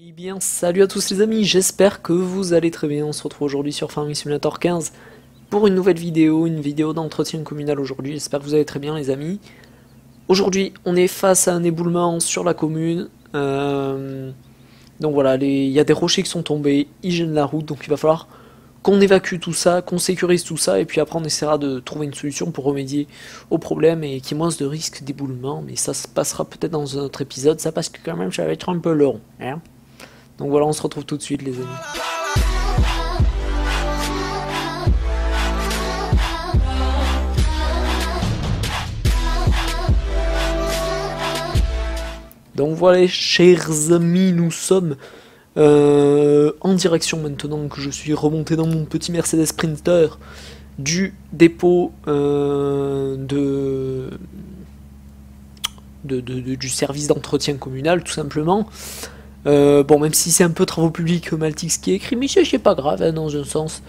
Eh bien, salut à tous les amis, j'espère que vous allez très bien. On se retrouve aujourd'hui sur Farming Simulator 15 pour une nouvelle vidéo, une vidéo d'entretien communal aujourd'hui. J'espère que vous allez très bien les amis. Aujourd'hui, on est face à un éboulement sur la commune. Donc voilà, il y a des rochers qui sont tombés, ils gênent la route, donc il va falloir qu'on évacue tout ça, qu'on sécurise tout ça, et puis après on essaiera de trouver une solution pour remédier au problème et qu'il y ait moins de risques d'éboulement. Mais ça se passera peut-être dans un autre épisode, ça parce que quand même ça va être un peu long. Hein. Donc voilà, on se retrouve tout de suite les amis. Donc voilà, chers amis, nous sommes en direction maintenant que je suis remonté dans mon petit Mercedes Sprinter du dépôt du service d'entretien communal, tout simplement. Bon, même si c'est un peu travaux publics Maltix qui est écrit, mais c'est pas grave, hein, dans un sens.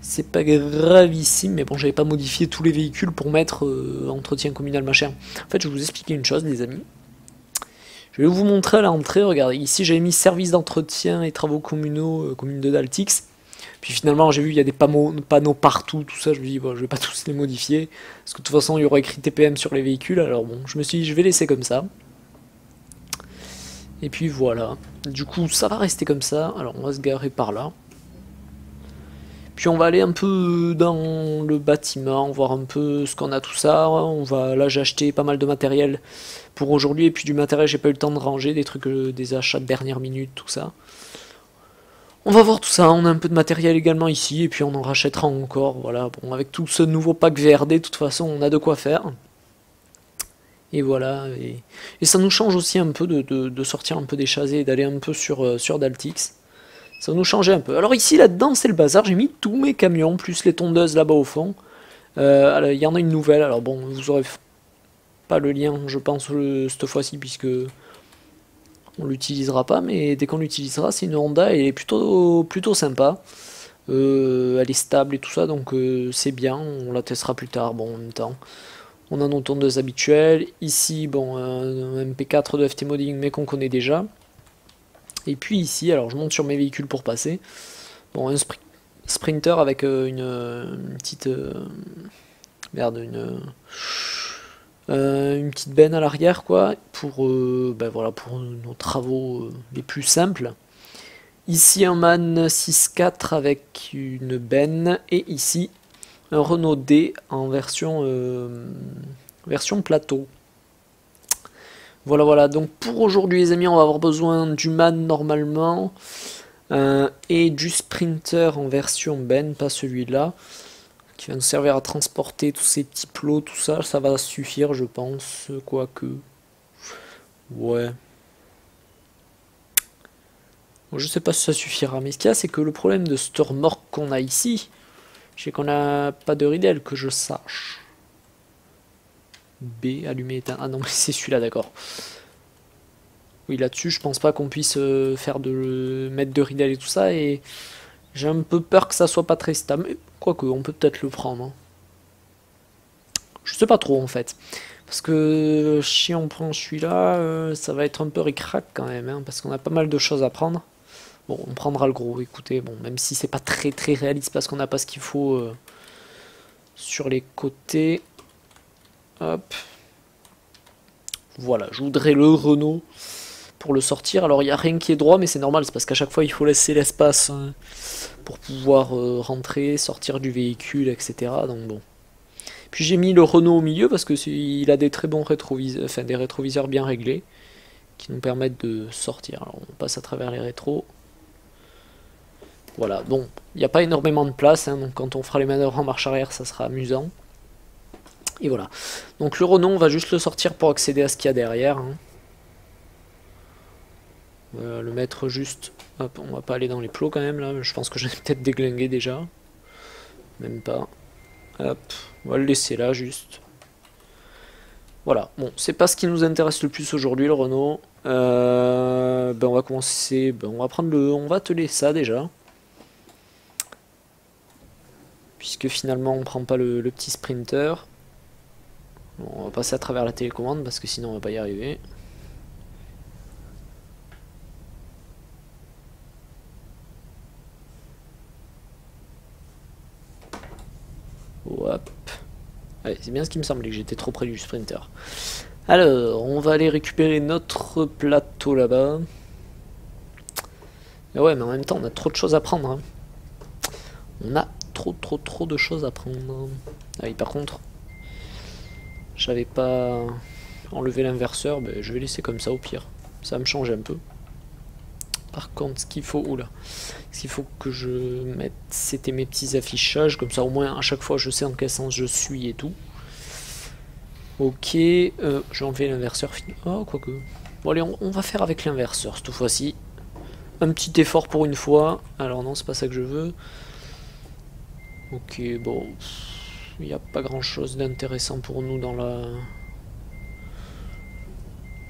C'est pas gravissime, mais bon, j'avais pas modifié tous les véhicules pour mettre entretien communal machin. En fait, je vais vous expliquer une chose, les amis. Je vais vous montrer à l'entrée, regardez, ici j'avais mis service d'entretien et travaux communaux, commune de Daltix. Puis finalement, j'ai vu il y a des panneaux partout, tout ça, je me dis, bon, je vais pas tous les modifier, parce que de toute façon, il y aura écrit TPM sur les véhicules, alors bon, je me suis dit, je vais laisser comme ça. Et puis voilà, du coup, ça va rester comme ça, alors on va se garer par là. Puis on va aller un peu dans le bâtiment, voir un peu ce qu'on a tout ça. Là j'ai acheté pas mal de matériel pour aujourd'hui et puis du matériel j'ai pas eu le temps de ranger, des trucs, des achats de dernière minute, tout ça. On va voir tout ça, on a un peu de matériel également ici et puis on en rachètera encore. Voilà, bon avec tout ce nouveau pack VRD, de toute façon on a de quoi faire. Et voilà, et ça nous change aussi un peu de sortir un peu des chasés et d'aller un peu sur Daltix. Ça va nous changer un peu. Alors ici, là-dedans, c'est le bazar. J'ai mis tous mes camions, plus les tondeuses là-bas au fond. Alors, il y en a une nouvelle. Alors bon, vous aurez pas le lien, je pense, cette fois-ci, puisque on l'utilisera pas. Mais dès qu'on l'utilisera, c'est une Honda. Elle est plutôt sympa. Elle est stable et tout ça, donc c'est bien. On la testera plus tard. Bon, en même temps, on a nos tondeuses habituelles. Ici, bon, un MP4 de FT Modding, mais qu'on connaît déjà. Et puis ici, alors je monte sur mes véhicules pour passer. Bon, un sprinter avec une petite merde, une petite benne à l'arrière, quoi, pour ben voilà, pour nos travaux les plus simples. Ici un MAN 6.4 avec une benne et ici un Renault D en version plateau. Voilà, donc pour aujourd'hui les amis, on va avoir besoin du MAN normalement, et du Sprinter en version Ben, pas celui-là, qui va nous servir à transporter tous ces petits plots, tout ça, ça va suffire je pense, quoique, ouais. Bon, je sais pas si ça suffira, mais ce qu'il y a c'est que le problème de cette remorque qu'on a ici, c'est qu'on n'a pas de ridel que je sache. B, allumé, éteint. Ah non, mais c'est celui-là, d'accord. Oui, là-dessus, je pense pas qu'on puisse mettre de ridel et tout ça, et j'ai un peu peur que ça soit pas très stable. Mais quoique, on peut peut-être le prendre. Hein. Je sais pas trop, en fait. Parce que si on prend celui-là, ça va être un peu ric-rac quand même, hein, parce qu'on a pas mal de choses à prendre. Bon, on prendra le gros, écoutez, bon, même si c'est pas très réaliste, parce qu'on n'a pas ce qu'il faut sur les côtés. Hop. Voilà, je voudrais le Renault pour le sortir. Alors il n'y a rien qui est droit, mais c'est normal, c'est parce qu'à chaque fois il faut laisser l'espace pour pouvoir rentrer, sortir du véhicule, etc. Donc bon. Puis j'ai mis le Renault au milieu parce que il a des très bons rétroviseurs, enfin des rétroviseurs bien réglés qui nous permettent de sortir. Alors on passe à travers les rétros. Voilà, bon, il n'y a pas énormément de place, hein, donc quand on fera les manœuvres en marche arrière, ça sera amusant. Et voilà. Donc le Renault, on va juste le sortir pour accéder à ce qu'il y a derrière. Hein. On va le mettre juste... Hop, on va pas aller dans les plots quand même là, je pense que j'en ai peut-être déglingué déjà. Même pas. Hop, on va le laisser là juste. Voilà, bon, c'est pas ce qui nous intéresse le plus aujourd'hui le Renault. Ben on va commencer, ben on va prendre on va atteler ça déjà. Puisque finalement on prend pas le petit Sprinter. Bon, on va passer à travers la télécommande parce que sinon on va pas y arriver. Hop. Ouais, c'est bien ce qui me semblait, que j'étais trop près du sprinter. Alors, on va aller récupérer notre plateau là-bas. Ouais, mais en même temps, on a trop de choses à prendre. Hein. On a trop de choses à prendre. Ah oui, par contre, j'avais pas enlevé l'inverseur, ben, je vais laisser comme ça au pire. Ça va me change un peu. Par contre, ce qu'il faut, oula, ce qu'il faut que je mette, c'était mes petits affichages, comme ça au moins à chaque fois je sais en quel sens je suis et tout. Ok, je vais enlever l'inverseur. Oh, quoique. Bon allez, on va faire avec l'inverseur cette fois-ci. Un petit effort pour une fois. Alors non, c'est pas ça que je veux. Ok, bon, il n'y a pas grand-chose d'intéressant pour nous dans la...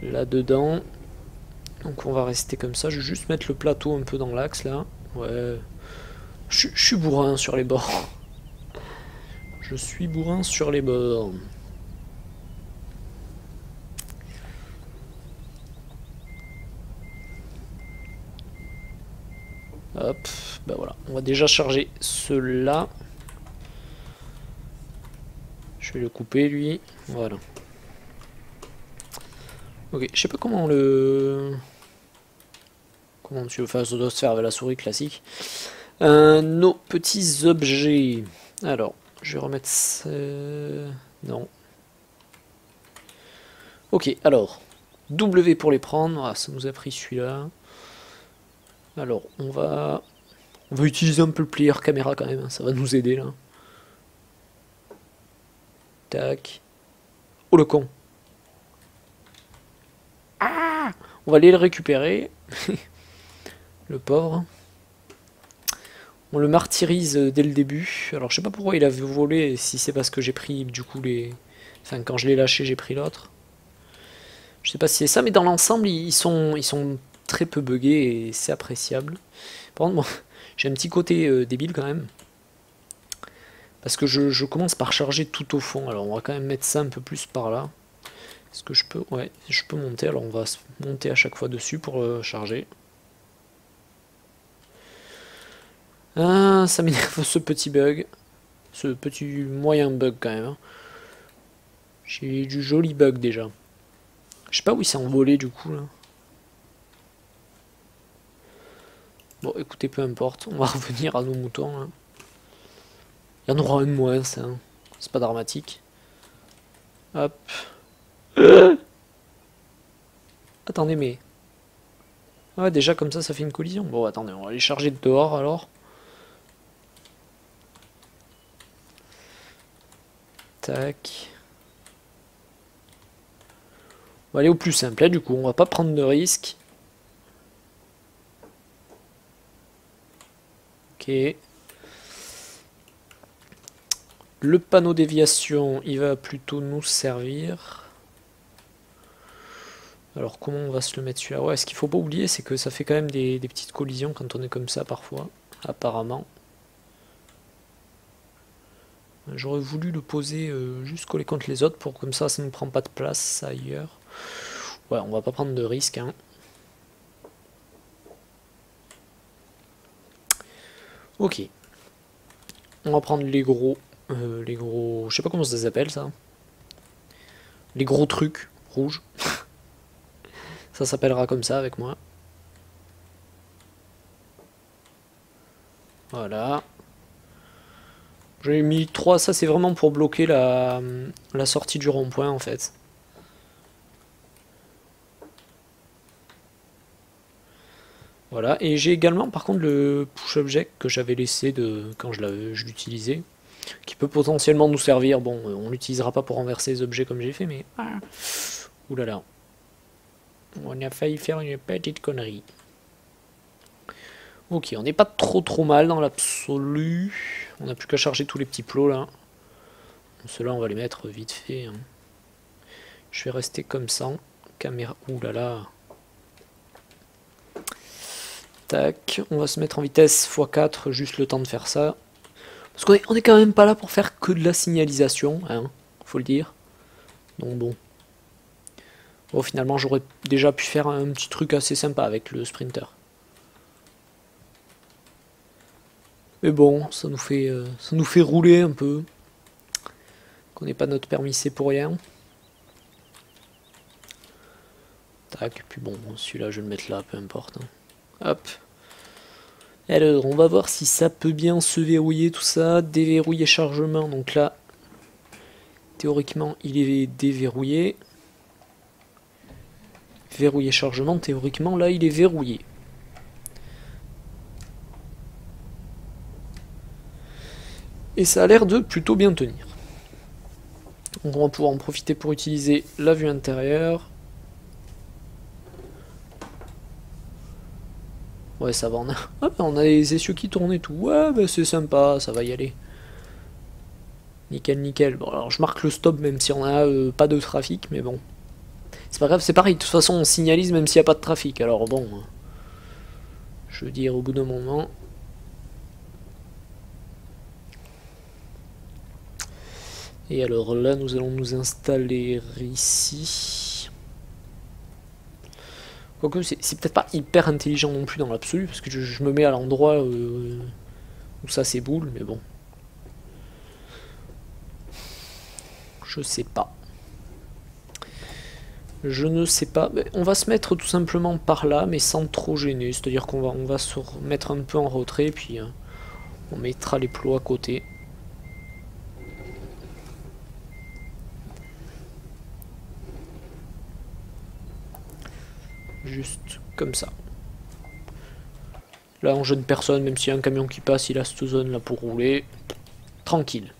là-dedans. Donc on va rester comme ça. Je vais juste mettre le plateau un peu dans l'axe là. Ouais. Je suis bourrin sur les bords. Je suis bourrin sur les bords. Hop, bah voilà. On va déjà charger ceux-là. Je vais le couper lui. Voilà. Ok, je sais pas comment le... Comment tu veux faire, ça doit se faire avec la souris classique. Nos petits objets. Alors, je vais remettre... Non. Ok, alors. W pour les prendre. Ah, ça nous a pris celui-là. Alors, on va utiliser un peu le player caméra quand même. Hein, ça va nous aider là. Tac. Oh le con. Ah, on va aller le récupérer. Le pauvre. On le martyrise dès le début. Alors je sais pas pourquoi il avait volé, si c'est parce que j'ai pris du coup les... Enfin quand je l'ai lâché j'ai pris l'autre. Je sais pas si c'est ça, mais dans l'ensemble ils sont très peu buggés et c'est appréciable. Par contre, bon, j'ai un petit côté débile quand même. Parce que je commence par charger tout au fond. Alors on va quand même mettre ça un peu plus par là. Est-ce que je peux... Ouais, je peux monter. Alors on va monter à chaque fois dessus pour charger. Ah, ça m'énerve ce petit bug. Ce petit moyen bug quand même. Hein. J'ai du joli bug déjà. Je sais pas où il s'est envolé du coup là. Bon écoutez, peu importe. On va revenir à nos moutons là. Il y en aura un de moins, ça. Hein. C'est pas dramatique. Hop. Attendez, mais... Ah, déjà comme ça fait une collision. Bon, attendez, on va les charger de dehors alors. Tac. On va aller au plus simple, là, du coup, on va pas prendre de risques. Ok. Le panneau déviation, il va plutôt nous servir. Alors, comment on va se le mettre celui-là? Ouais, ce qu'il faut pas oublier, c'est que ça fait quand même des petites collisions quand on est comme ça, parfois, apparemment. J'aurais voulu le poser juste collé contre les autres pour comme ça ne prend pas de place ailleurs. Ouais, on va pas prendre de risque. Hein. Ok. On va prendre les gros. Je sais pas comment ça s'appelle ça. Les gros trucs rouges. Ça s'appellera comme ça avec moi. Voilà. J'ai mis 3, ça c'est vraiment pour bloquer la sortie du rond-point en fait. Voilà, et j'ai également par contre le push object que j'avais laissé quand je l'utilisais, qui peut potentiellement nous servir. Bon, on l'utilisera pas pour renverser les objets comme j'ai fait, mais... Oulala. On a failli faire une petite connerie. Ok, on n'est pas trop mal dans l'absolu. On n'a plus qu'à charger tous les petits plots là. Ceux-là on va les mettre vite fait. Hein. Je vais rester comme ça. Caméra. Oulala. Tac. On va se mettre en vitesse x4, juste le temps de faire ça. Parce qu'on est quand même pas là pour faire que de la signalisation, hein, faut le dire. Donc bon. Bon, finalement j'aurais déjà pu faire un petit truc assez sympa avec le sprinter. Mais bon, ça nous fait rouler un peu. qu'on n'ait pas notre permis c'est pour rien. Tac, puis bon, celui-là je vais le mettre là, peu importe. Hein. Hop. Alors, on va voir si ça peut bien se verrouiller tout ça. Déverrouiller chargement, donc là, théoriquement, il est déverrouillé. Verrouiller chargement, théoriquement, là, il est verrouillé. Et ça a l'air de plutôt bien tenir. Donc on va pouvoir en profiter pour utiliser la vue intérieure. Ouais, ça va, on a les essieux qui tournent et tout. Ouais, bah c'est sympa, ça va y aller. Nickel, nickel. Bon, alors je marque le stop même si on a pas de trafic, mais bon. C'est pas grave, c'est pareil, de toute façon on signalise même s'il n'y a pas de trafic. Alors bon, je veux dire, au bout d'un moment... Et alors là, nous allons nous installer ici. Quoique, c'est peut-être pas hyper intelligent non plus dans l'absolu, parce que je me mets à l'endroit où ça c'est boule, mais bon. Je sais pas. Je ne sais pas. On va se mettre tout simplement par là, mais sans trop gêner. C'est-à-dire qu'on va se mettre un peu en retrait, puis on mettra les plots à côté. Juste comme ça. Là, on gêne personne, même s'il y a un camion qui passe, il a cette zone là pour rouler. Tranquille.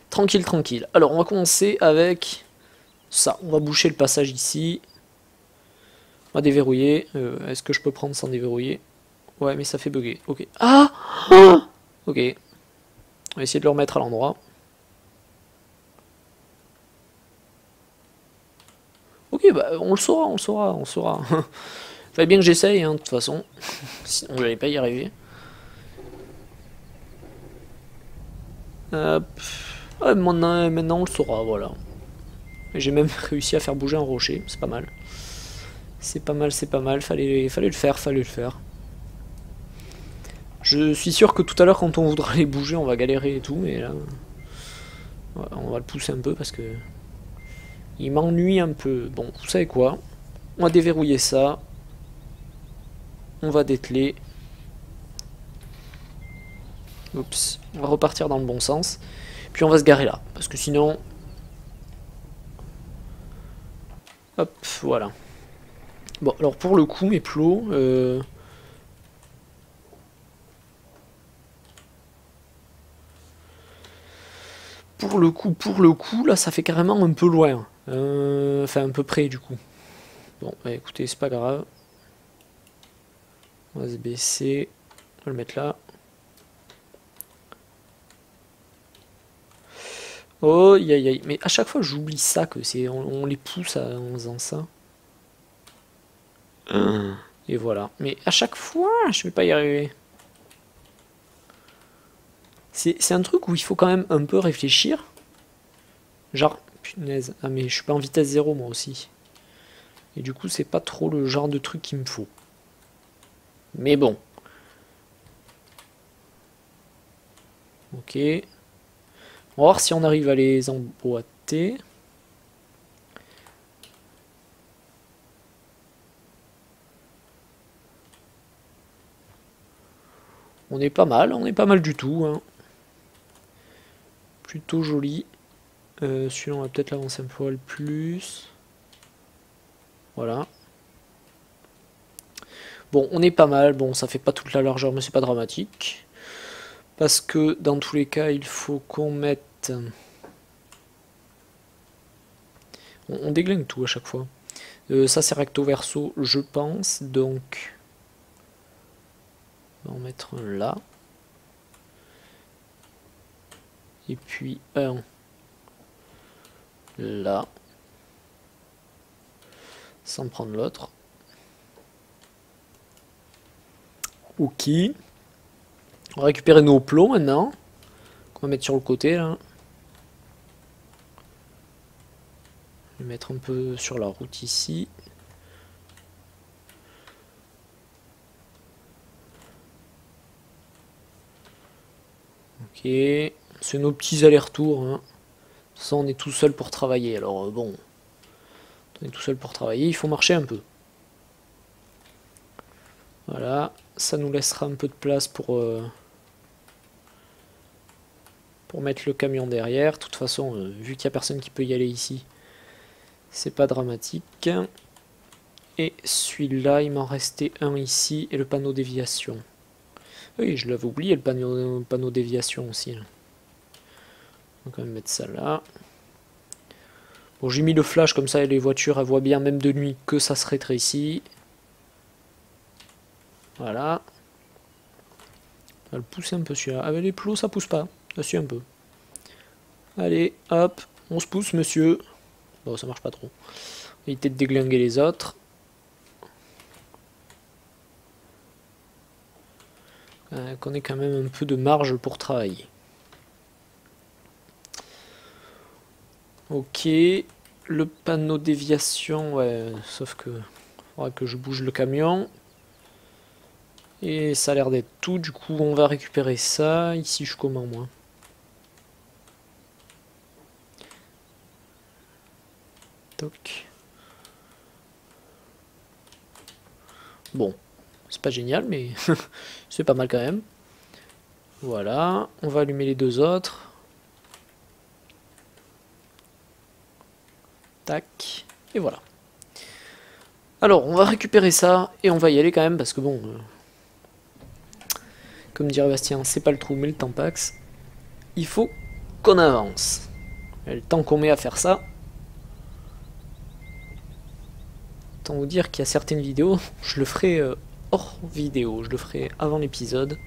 Tranquille, tranquille. Alors, on va commencer avec ça. On va boucher le passage ici. On va déverrouiller. Est-ce que je peux prendre sans déverrouiller? Ouais, mais ça fait bugger. Ok. Ah, ok. On va essayer de le remettre à l'endroit. Ok, bah on le saura, on le saura, on saura. Fallait bien que j'essaye, hein, de toute façon. Sinon, j'allais pas y arriver. Hop. Ah, maintenant, on le saura, voilà. J'ai même réussi à faire bouger un rocher, c'est pas mal. C'est pas mal, c'est pas mal. Fallait le faire, fallait le faire. Je suis sûr que tout à l'heure, quand on voudra les bouger, on va galérer et tout, mais là... Ouais, on va le pousser un peu parce que... Il m'ennuie un peu. Bon, vous savez quoi? On va déverrouiller ça. On va dételer. Oups. On va repartir dans le bon sens. Puis on va se garer là. Parce que sinon... Hop, voilà. Bon, alors pour le coup, mes plots... Pour le coup, là, ça fait carrément un peu loin. Enfin, un peu près, du coup. Bon, bah, écoutez, c'est pas grave. On va se baisser. On va le mettre là. Oh, aïe aïe aïe. Mais à chaque fois, j'oublie ça, que c'est on les pousse en faisant ça. Et voilà. Mais à chaque fois, je vais pas y arriver. C'est un truc où il faut quand même un peu réfléchir. Genre, punaise. Ah, mais je suis pas en vitesse 0 moi aussi. Et du coup, c'est pas trop le genre de truc qu'il me faut. Mais bon. Ok. On va voir si on arrive à les emboîter. On est pas mal du tout. Hein. Plutôt joli. Celui-là, on va peut-être l'avancer un poil plus. Voilà. Bon, on est pas mal. Bon, ça fait pas toute la largeur, mais c'est pas dramatique. Parce que dans tous les cas, il faut qu'on mette... On déglingue tout à chaque fois. Ça, c'est recto verso, je pense. Donc, on va en mettre un là. Et puis un là. Sans prendre l'autre. Ok. On va récupérer nos plots maintenant. Qu'on va mettre sur le côté là. Je vais mettre un peu sur la route ici. Ok. C'est nos petits allers-retours. Hein. Ça, on est tout seul pour travailler. Alors bon, on est tout seul pour travailler, il faut marcher un peu. Voilà, ça nous laissera un peu de place pour mettre le camion derrière. De toute façon, vu qu'il n'y a personne qui peut y aller ici, c'est pas dramatique. Et celui-là, il m'en restait un ici, et le panneau déviation. Oui, je l'avais oublié, le panneau déviation aussi. Là. On va quand même mettre ça là. Bon, j'ai mis le flash, comme ça les voitures, elles voient bien, même de nuit, que ça se rétrécit. Voilà. On va le pousser un peu celui-là. Avec les plots, ça pousse pas. Ça suit un peu. Allez, hop, on se pousse, monsieur. Bon, ça marche pas trop. Éviter de déglinguer les autres. Qu'on ait quand même un peu de marge pour travailler. Ok, le panneau déviation, ouais, sauf que faudra que je bouge le camion. Et ça a l'air d'être tout, du coup on va récupérer ça. Ici je suis comment moi? Toc. Bon, c'est pas génial, mais c'est pas mal quand même. Voilà, on va allumer les deux autres. Tac, et voilà. Alors, on va récupérer ça, et on va y aller quand même, parce que bon... comme dirait Bastien, c'est pas le trou, mais le temps passe. Il faut qu'on avance. Et le temps qu'on met à faire ça... Autant vous dire qu'il y a certaines vidéos, je le ferai hors vidéo, je le ferai avant l'épisode.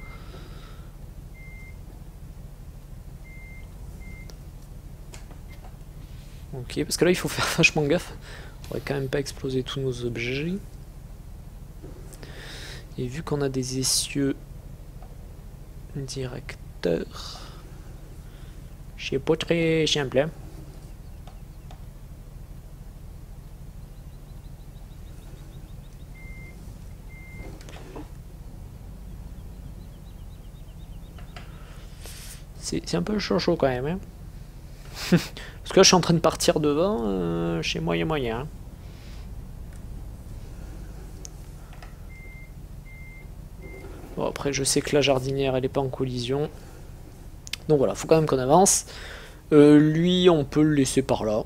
Ok, parce que là il faut faire vachement gaffe. On va quand même pas exploser tous nos objets. Et vu qu'on a des essieux directeurs, c'est pas très simple. Hein. C'est un peu chaud quand même. Hein. Parce que là je suis en train de partir devant, chez moyen. Hein. Bon après je sais que la jardinière elle est pas en collision. Donc voilà, faut quand même qu'on avance. Lui on peut le laisser par là.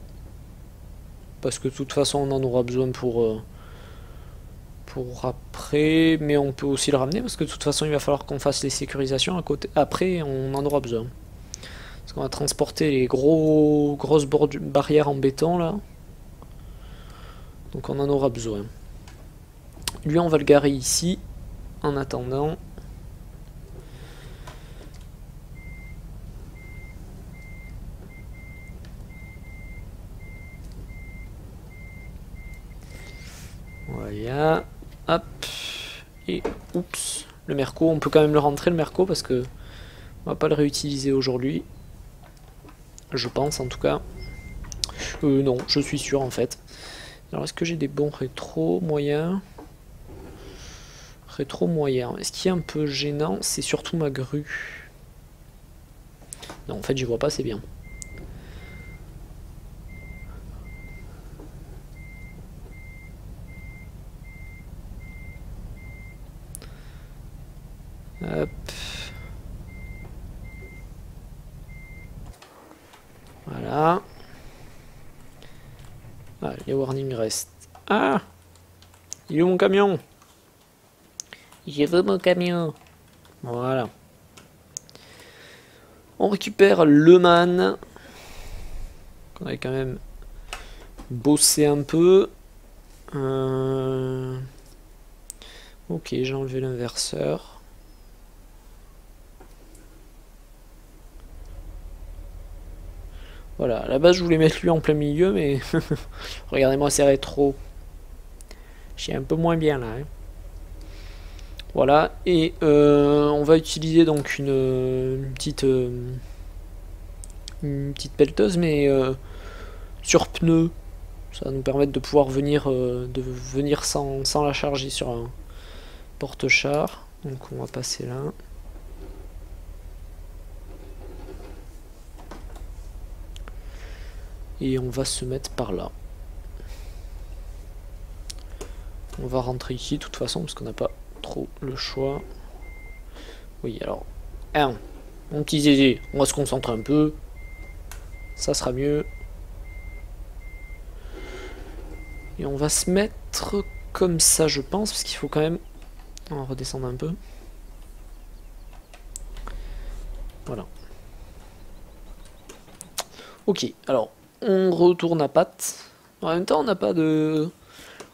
Parce que de toute façon on en aura besoin pour après. Mais on peut aussi le ramener parce que de toute façon il va falloir qu'on fasse les sécurisations à côté. Après on en aura besoin. Parce qu'on va transporter les grosses barrières en béton là. Donc on en aura besoin. Lui on va le garer ici. En attendant. Voilà. Hop. Et oups. Le merco, on peut quand même le rentrer le merco parce que on va pas le réutiliser aujourd'hui. Je pense en tout cas. Non, je suis sûr en fait. Alors est-ce que j'ai des bons rétro moyens? Rétro moyen. Ce qui est un peu gênant, c'est surtout ma grue. Non, en fait, j'y vois pas, c'est bien. Hop. Voilà. Ah, les warnings restent. Ah! Il est où mon camion? Je veux mon camion. Voilà. On récupère le man. On avait quand même bossé un peu. Ok, j'ai enlevé l'inverseur. Voilà, à la base je voulais mettre lui en plein milieu, mais regardez-moi ces rétros. J'ai un peu moins bien là. Hein. Voilà, et on va utiliser donc une petite pelleteuse, mais sur pneu. Ça va nous permettre de pouvoir venir, sans la charger sur un porte-char. Donc on va passer là. Et on va se mettre par là. On va rentrer ici de toute façon parce qu'on n'a pas trop le choix. Oui, alors, mon petit Zézé, on va se concentrer un peu. Ça sera mieux. Et on va se mettre comme ça, je pense, parce qu'il faut quand même... On va redescendre un peu. Voilà. Ok, alors, on retourne à patte. En même temps, on n'a pas de...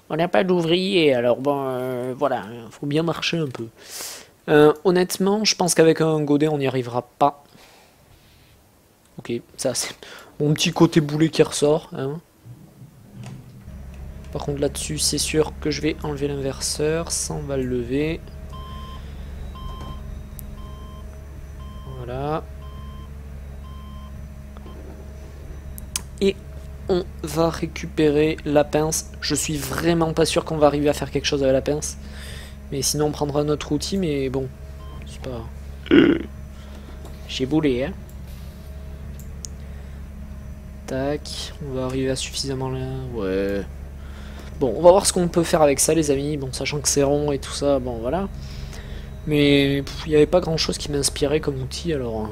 On n'a pas d'ouvrier, alors bon, voilà, faut bien marcher un peu. Honnêtement, je pense qu'avec un godet, on n'y arrivera pas. Ok, ça c'est mon petit côté boulet qui ressort. Hein. Par contre, là-dessus, c'est sûr que je vais enlever l'inverseur. Ça, on va le lever. Voilà. Et on va récupérer la pince. Je suis vraiment pas sûr qu'on va arriver à faire quelque chose avec la pince. Mais sinon, on prendra un autre outil, mais bon, c'est pas... J'ai boulé, hein. Tac, on va arriver à suffisamment là. Ouais. Bon, on va voir ce qu'on peut faire avec ça, les amis. Bon, sachant que c'est rond et tout ça, bon, voilà. Mais il n'y avait pas grand chose qui m'inspirait comme outil, alors...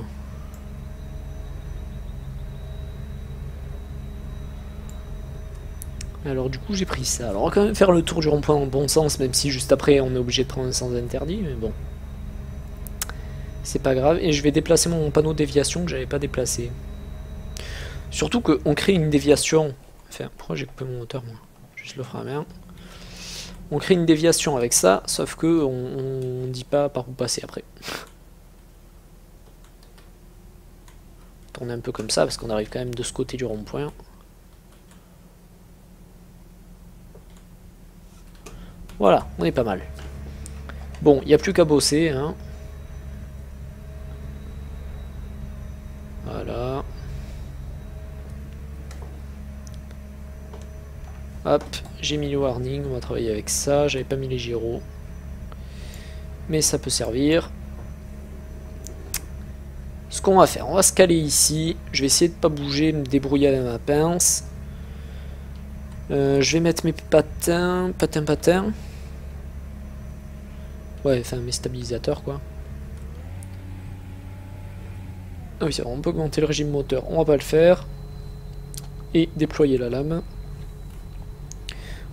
Alors du coup j'ai pris ça. Alors on va quand même faire le tour du rond-point dans le bon sens, même si juste après on est obligé de prendre un sens interdit, mais bon. C'est pas grave. Et je vais déplacer mon panneau de déviation que j'avais pas déplacé. Surtout qu'on crée une déviation. Enfin, pourquoi j'ai coupé mon moteur moi? Juste le frein à main. On crée une déviation avec ça, sauf que on dit pas par où passer après. Tourner un peu comme ça, parce qu'on arrive quand même de ce côté du rond-point. Voilà, on est pas mal. Bon, il n'y a plus qu'à bosser. Hein. Voilà. Hop, j'ai mis le warning, on va travailler avec ça. J'avais pas mis les gyros. Mais ça peut servir. Ce qu'on va faire, on va se caler ici. Je vais essayer de pas bouger, me débrouiller avec ma pince. Je vais mettre mes patins. Ouais, enfin mes stabilisateurs quoi. Ah oui, c'est vrai, on peut augmenter le régime moteur, on va pas le faire. Et déployer la lame.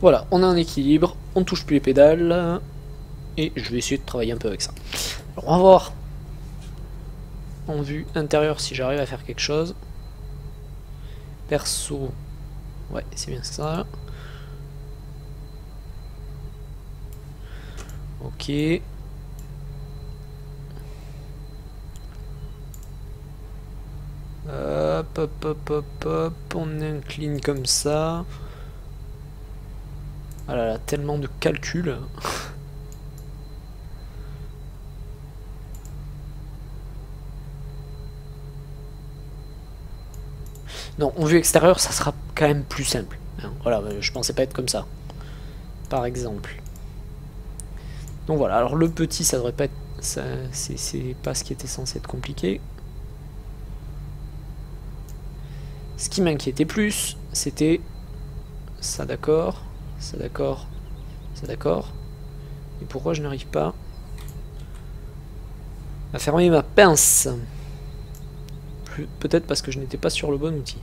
Voilà, on a un équilibre, on touche plus les pédales. Et je vais essayer de travailler un peu avec ça. Alors on va voir en vue intérieure si j'arrive à faire quelque chose. Perso, ouais, c'est bien ça. Ok. Hop, hop, hop, hop, hop. On incline comme ça. Ah là là, tellement de calculs. Non, en vue extérieure, ça sera quand même plus simple. Hein. Voilà, je pensais pas être comme ça. Par exemple. Donc voilà, alors le petit, ça devrait pas être... C'est pas ce qui était censé être compliqué. Ce qui m'inquiétait plus, c'était... Ça d'accord, ça d'accord, ça d'accord. Et pourquoi je n'arrive pas à fermer ma pince? Peut-être parce que je n'étais pas sur le bon outil.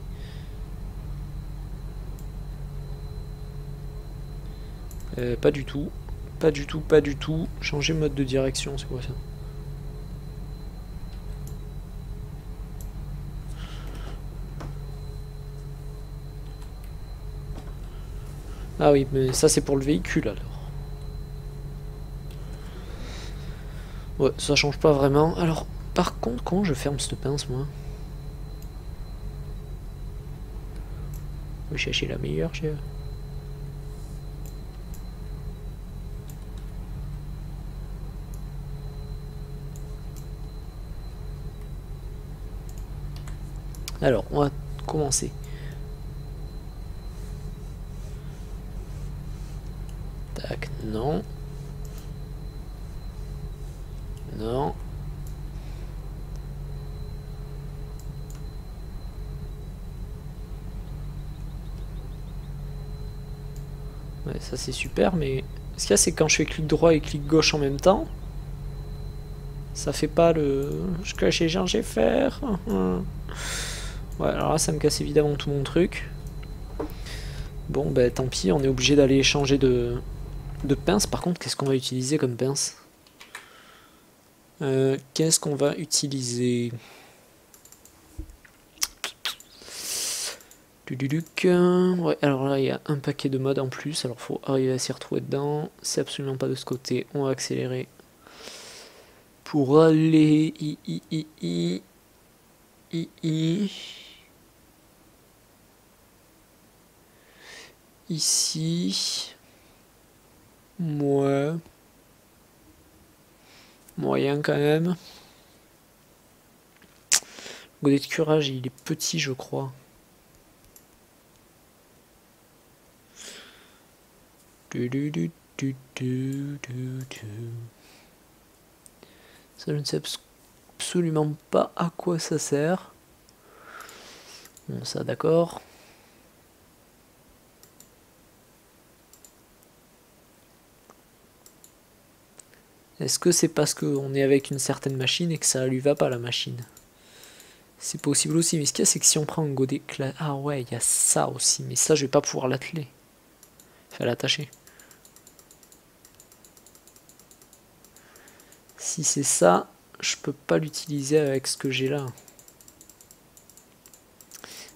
Pas du tout. Pas du tout, pas du tout. Changer mode de direction, c'est quoi ça? Ah oui, mais ça c'est pour le véhicule alors. Ouais, ça change pas vraiment. Alors, par contre, comment je ferme cette pince, moi? Je vais chercher la meilleure, j'ai... Alors, on va commencer. Tac, non. Non. Ouais, ça c'est super, mais ce qu'il y a, c'est que quand je fais clic droit et clic gauche en même temps, ça fait pas le... Je cache les gens, j'ai faire. Ouais, alors là, ça me casse évidemment tout mon truc. Bon, ben tant pis, on est obligé d'aller changer de pince. Par contre, qu'est-ce qu'on va utiliser comme pince? Qu'est-ce qu'on va utiliser? Ouais, alors là, il y a un paquet de modes en plus. Alors, faut arriver à s'y retrouver dedans. C'est absolument pas de ce côté. On va accélérer. Pour aller... Ici... Ouais. Moyen quand même. Le godet de curage, il est petit, je crois. Ça, je ne sais absolument pas à quoi ça sert. Bon, ça, d'accord. Est-ce que c'est parce qu'on est avec une certaine machine et que ça lui va pas la machine? C'est possible aussi, mais ce qu'il y a, c'est que si on prend un godet... Ah ouais, il y a ça aussi, mais ça, je vais pas pouvoir l'atteler. Enfin, l'attacher. Si c'est ça, je peux pas l'utiliser avec ce que j'ai là.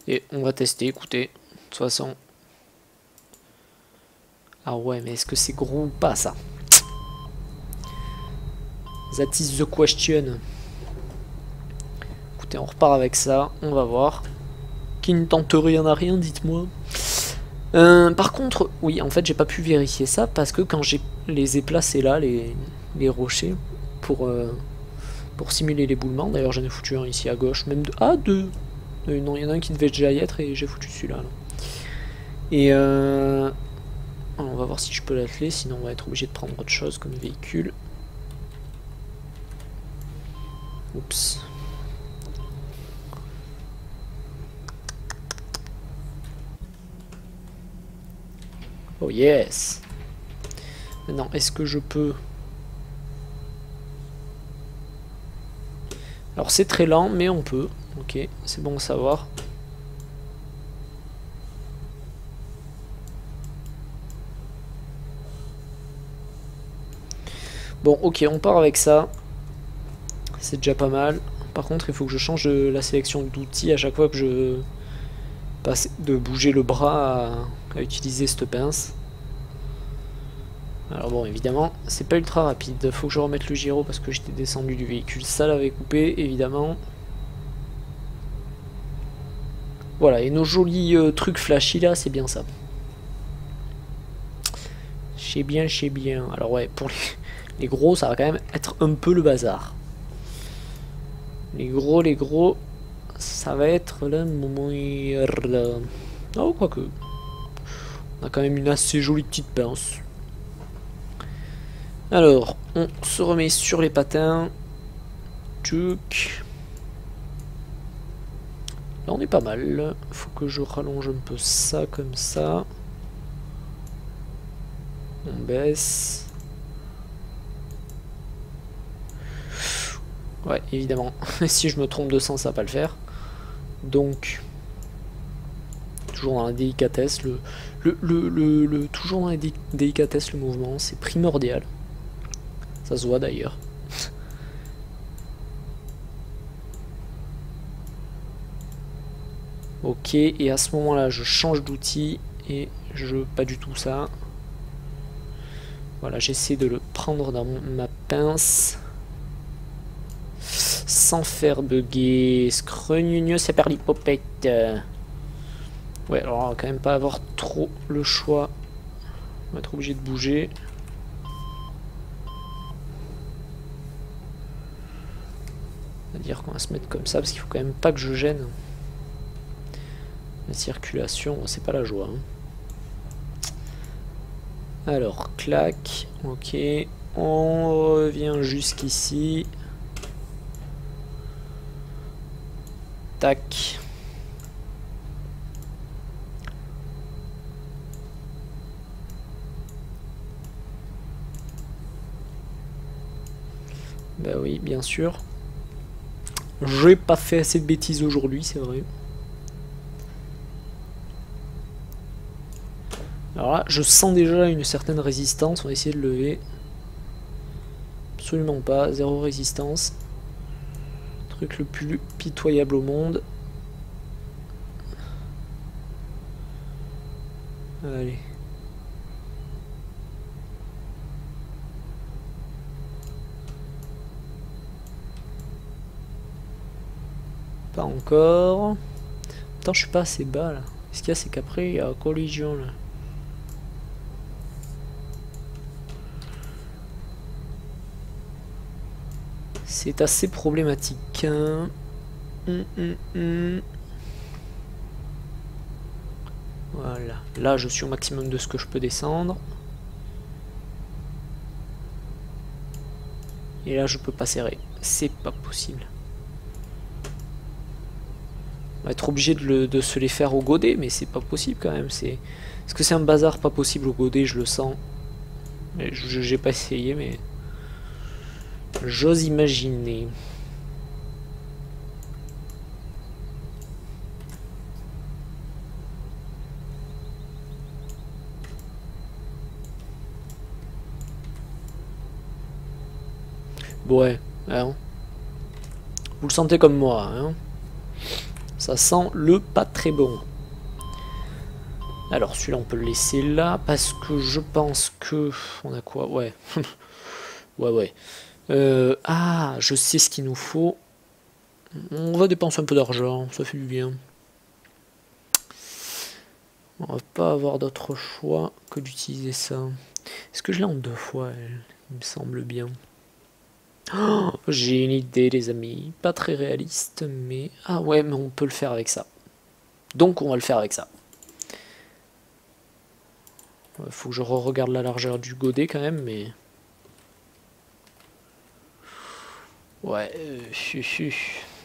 Et on va tester, écoutez. De toute façon... Ah ouais, mais est-ce que c'est gros ou pas, ça? That is the question. Écoutez, on repart avec ça, on va voir. Qui ne tente rien à rien, dites-moi. Par contre, oui, en fait, j'ai pas pu vérifier ça parce que quand j'ai les ai placés là, les rochers, pour simuler l'éboulement, d'ailleurs j'en ai foutu un ici à gauche, même deux. Ah, deux. Non, il y en a un qui devait déjà y être et j'ai foutu celui-là. Là. Et on va voir si je peux l'atteler, sinon on va être obligé de prendre autre chose comme véhicule. Oups. Oh yes. Maintenant, est-ce que je peux... Alors c'est très lent, mais on peut. Ok, c'est bon à savoir. Bon, ok, on part avec ça. C'est déjà pas mal. Par contre, il faut que je change la sélection d'outils à chaque fois que je passe de bouger le bras à utiliser cette pince. Alors bon, évidemment, c'est pas ultra rapide. Faut que je remette le gyro parce que j'étais descendu du véhicule. Ça l'avait coupé, évidemment. Voilà, et nos jolis trucs flashy là, c'est bien ça. C'est bien, c'est bien. Alors ouais, pour les gros, ça va quand même être un peu le bazar. Les gros, ça va être le moment. Oh, quoique. On a quand même une assez jolie petite pince. Alors, on se remet sur les patins. Tchouk. Là, on est pas mal. Faut que je rallonge un peu ça comme ça. On baisse. Ouais, évidemment. Si je me trompe de sens, ça va pas le faire. Donc, toujours dans la délicatesse, toujours dans la délicatesse, le mouvement, c'est primordial. Ça se voit d'ailleurs. Ok, et à ce moment-là, je change d'outil et je veux pas du tout ça. Voilà, j'essaie de le prendre dans ma pince. Sans faire bugger. Screugnugno, c'est par l'hypopète. Ouais, alors on va quand même pas avoir trop le choix. On va être obligé de bouger. On va dire qu'on va se mettre comme ça parce qu'il faut quand même pas que je gêne. La circulation, c'est pas la joie. Hein. Alors, clac. Ok. On revient jusqu'ici. Tac. Bah oui, bien sûr. J'ai pas fait assez de bêtises aujourd'hui, c'est vrai. Alors là, je sens déjà une certaine résistance. On va essayer de lever. Absolument pas, zéro résistance. Truc le plus pitoyable au monde. Allez. Pas encore. Attends, je suis pas assez bas là. Ce qu'il y a, c'est qu'après, il y a collision là. C'est assez problématique. Hein. Voilà. Là, je suis au maximum de ce que je peux descendre. Et là, je peux pas serrer. C'est pas possible. On va être obligé de se les faire au godet, mais c'est pas possible quand même. Est-ce que c'est un bazar pas possible au godet? Je le sens. J'ai pas essayé, mais j'ose imaginer. Ouais, hein. Vous le sentez comme moi, hein. Ça sent le pas très bon. Alors celui-là on peut le laisser là parce que je pense que... On a quoi? Ouais. ouais. Ah, je sais ce qu'il nous faut. On va dépenser un peu d'argent, ça fait du bien. On va pas avoir d'autre choix que d'utiliser ça. Est-ce que je l'ai en 2 fois? Il me semble bien. Oh, j'ai une idée les amis. Pas très réaliste, mais... Ah ouais, mais on peut le faire avec ça. Donc on va le faire avec ça. Faut que je re-regarde la largeur du godet quand même, mais... Ouais,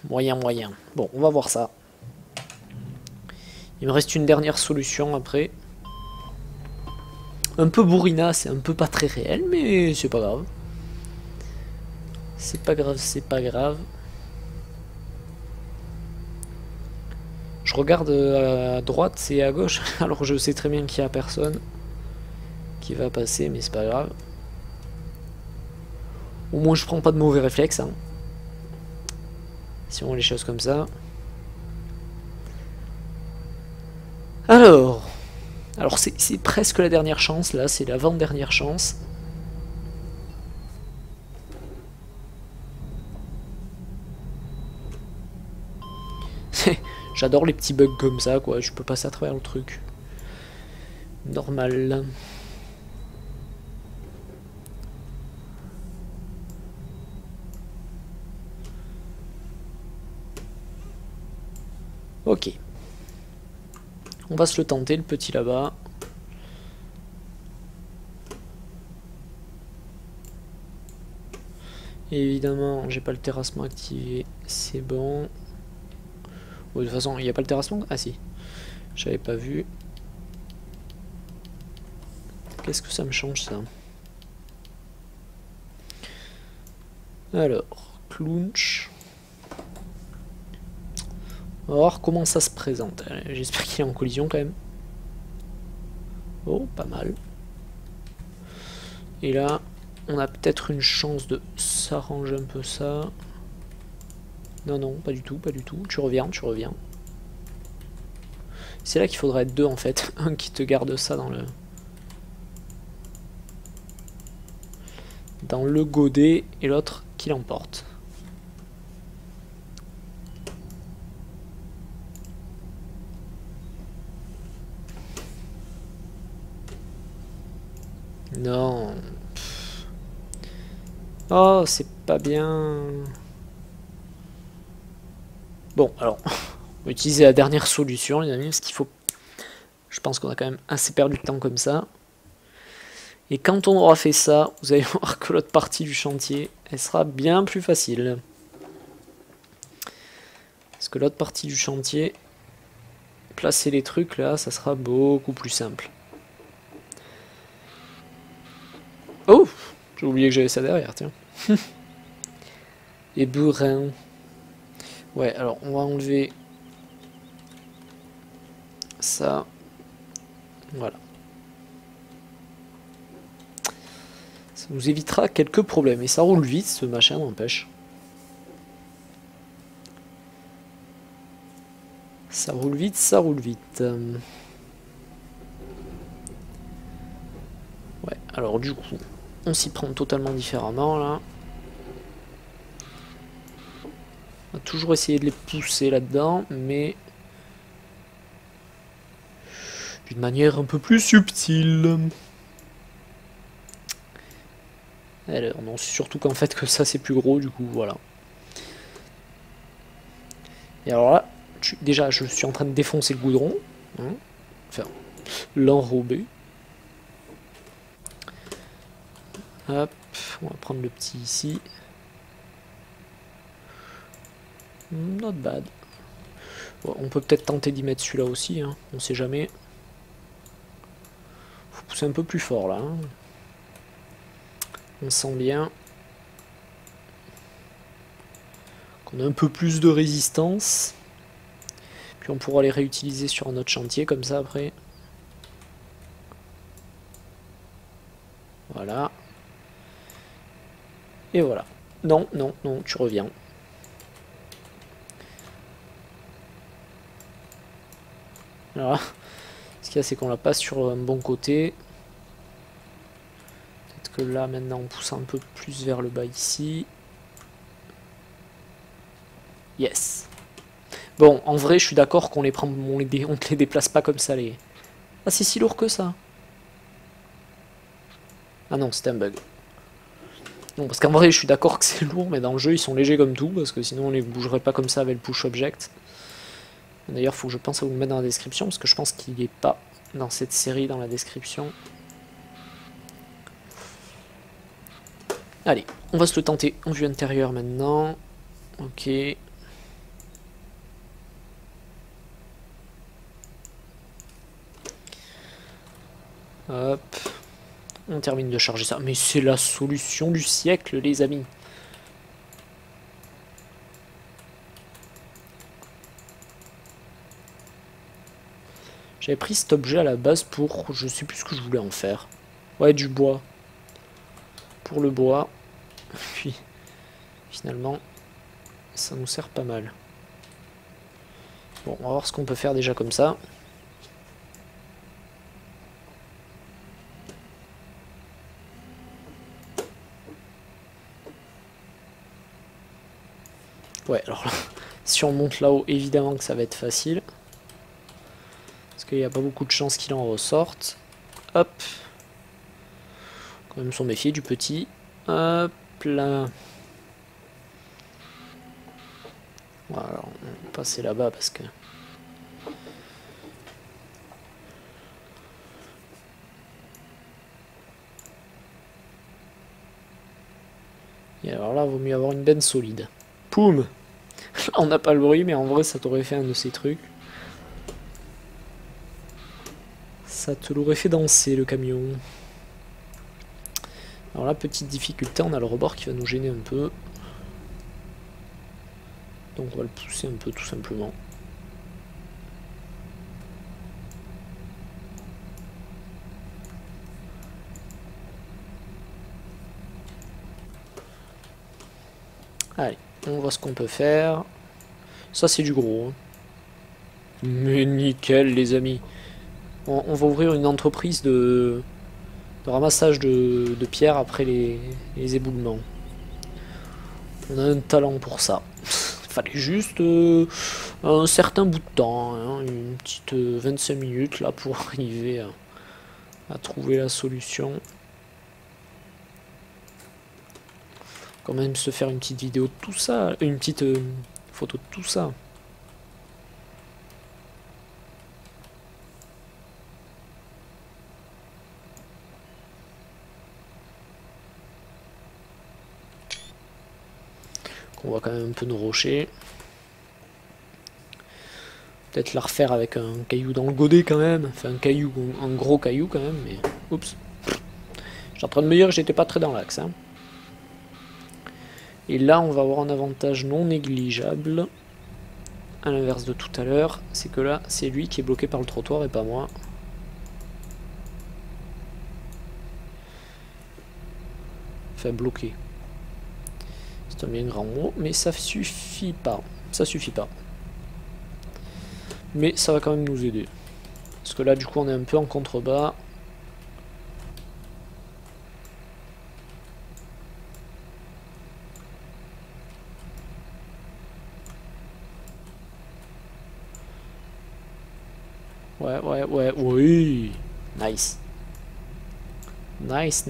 moyen. Bon, on va voir ça. Il me reste une dernière solution après. Un peu bourrina, c'est un peu pas très réel, mais c'est pas grave. C'est pas grave. Je regarde à droite et à gauche, alors je sais très bien qu'il n'y a personne qui va passer, mais c'est pas grave. Au moins je prends pas de mauvais réflexes. Hein. Si on voit les choses comme ça. Alors c'est presque la dernière chance, là, c'est l'avant-dernière chance. J'adore les petits bugs comme ça, quoi, je peux passer à travers le truc. Normal. Ok. On va se le tenter, le petit là-bas. Et évidemment, j'ai pas le terrassement activé, c'est bon. Bon, de toute façon, il n'y a pas le terrassement? Ah si, j'avais pas vu. Qu'est-ce que ça me change ça? Alors, clounch. On va voir comment ça se présente. J'espère qu'il est en collision quand même. Oh, pas mal. Et là, on a peut-être une chance de s'arranger un peu ça. Non, pas du tout. Tu reviens. C'est là qu'il faudrait être 2 en fait. Un qui te garde ça dans le godet et l'autre qui l'emporte. Non. Oh, c'est pas bien. Bon, alors, on va utiliser la dernière solution, les amis, parce qu'il faut... Je pense qu'on a quand même assez perdu de temps comme ça. Et quand on aura fait ça, vous allez voir que l'autre partie du chantier, elle sera bien plus facile. Parce que l'autre partie du chantier, placer les trucs là, ça sera beaucoup plus simple. Oh, j'ai oublié que j'avais ça derrière, tiens. Et burin. Ouais, alors on va enlever ça. Voilà. Ça nous évitera quelques problèmes. Et ça roule vite, ce machin, n'empêche. Ça roule vite, ça roule vite. Ouais, alors du coup, on s'y prend totalement différemment, là. On va toujours essayer de les pousser là-dedans, mais d'une manière un peu plus subtile. Alors, non, surtout qu'en fait que ça c'est plus gros, du coup, voilà. Et alors là, déjà, je suis en train de défoncer le goudron. Hein, enfin, l'enrober. Hop, on va prendre le petit ici. Not bad. Bon, on peut peut-être tenter d'y mettre celui-là aussi, hein, on sait jamais. Faut pousser un peu plus fort là. Hein. On sent bien qu'on a un peu plus de résistance. Puis on pourra les réutiliser sur un autre chantier comme ça après. Voilà. Et voilà. Non, non, non, tu reviens. Voilà. Ce qu'il y a, c'est qu'on la passe sur un bon côté. Peut-être que là, maintenant, on pousse un peu plus vers le bas ici. Yes. Bon, en vrai, je suis d'accord qu'on les prend, on te les déplace pas comme ça, les... Ah, c'est si lourd que ça. Ah non, c'était un bug. Non, parce qu'en vrai, je suis d'accord que c'est lourd, mais dans le jeu, ils sont légers comme tout, parce que sinon, on les bougerait pas comme ça avec le push object. D'ailleurs, il faut que je pense à vous le mettre dans la description, parce que je pense qu'il n'est pas dans cette série, dans la description. Allez, on va se le tenter en vue intérieure maintenant. Ok. Hop. On termine de charger ça. Mais c'est la solution du siècle, les amis. J'avais pris cet objet à la base pour... Je sais plus ce que je voulais en faire. Ouais, du bois. Pour le bois. Puis, finalement, ça nous sert pas mal. Bon, on va voir ce qu'on peut faire déjà comme ça. Ouais, alors là, si on monte là-haut, évidemment que ça va être facile. Parce qu'il n'y a pas beaucoup de chances qu'il en ressorte. Hop. Quand même s'en méfier du petit. Hop là. Voilà, alors, on va passer là-bas parce que... Et alors là, il vaut mieux avoir une benne solide. Poum. On n'a pas le bruit, mais en vrai, ça t'aurait fait un de ces trucs. Ça te l'aurait fait danser, le camion. Alors là, petite difficulté, on a le rebord qui va nous gêner un peu. Donc on va le pousser un peu, tout simplement. Allez, on voit ce qu'on peut faire. Ça, c'est du gros. Hein. Mais nickel, les amis. On va ouvrir une entreprise de ramassage de pierres après les éboulements. On a un talent pour ça. Il fallait juste un certain bout de temps, hein, une petite 25 minutes là pour arriver à trouver la solution. Quand même se faire une petite vidéo de tout ça, une petite photo de tout ça. On voit quand même un peu nos rochers. Peut-être la refaire avec un caillou dans le godet quand même. Enfin un caillou, un gros caillou quand même, mais... Oups. J'étais en train de me dire que j'étais pas très dans l'axe. Hein. Et là, on va avoir un avantage non négligeable. À l'inverse de tout à l'heure, c'est que là, c'est lui qui est bloqué par le trottoir et pas moi. Enfin, bloqué. C'est un bien grand mot, mais ça suffit pas. Ça suffit pas. Mais ça va quand même nous aider. Parce que là, du coup, on est un peu en contrebas. Ouais, oui. Nice. Nice.